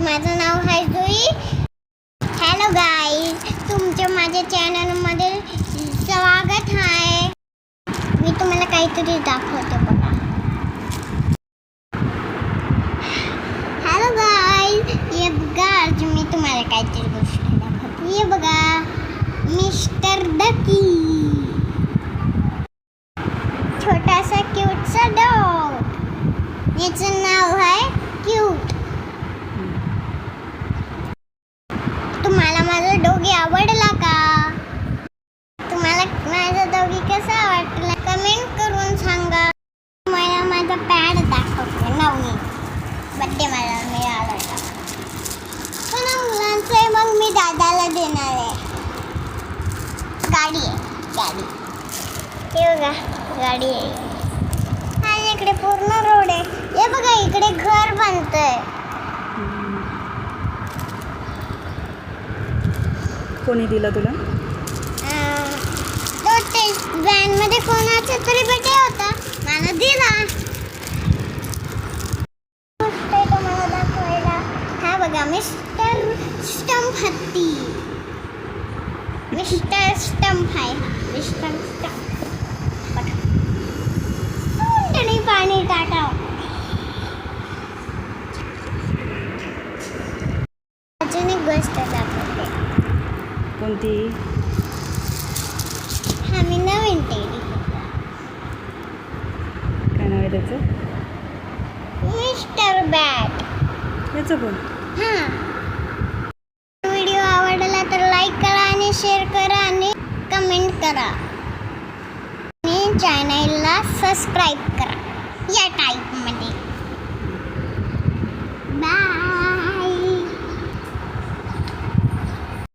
माझं नाव आहे जुई. Hello guys, तुमच्या माझ्या चॅनलमध्ये स्वागत आहे. मी तुम्हाला काहीतरी दाखवते बघा. हॅलो गाईज, ये बघा, आज मी तुम्हाला काहीतरी गोष्ट दाखवते. ये बघा, मिस्टर डकी, छोटासा क्यूटचा डॉग. याचं नाव आहे क्यूट. तुम्हाला माझा डॉगी आवडला का? तुम्हाला माझा डॉगी कसा वाटला कमेंट करून सांगा. मला माझा पॅड दाखवते नवीन बड्डे मला मिळाला होता. पण मुलांचं आहे, मग मी दादाला देणार आहे. गाडी आहे, गाडी. हे बघा, गाडी आहे. आणि इकडे पूर्ण रोड आहे. हे बघा, इकडे घर बनतंय. कोणी दिलं तुला? तो ते व्हॅनमध्ये कोणाचा तरी बर्थडे होता, मला दिला. मस्त आहे तो मला दाखवायला. हा बघा, मिस्टर स्टंप हत्ती. मिस्टर स्टंप आहे. मिस्टर स्टंप आणि पाणी टाकाव. अजून एक गोष्ट दाखवते. कोणती? हा मी नवीन टेडी. काय नाव आहे त्याचं? Mister bat. याचं पण? हां. व्हिडिओ आवडला तर लाईक करा आणि शेअर करा आणि कमेंट करा आणि चॅनलला सबस्क्राईब करा या टाईपमध्ये.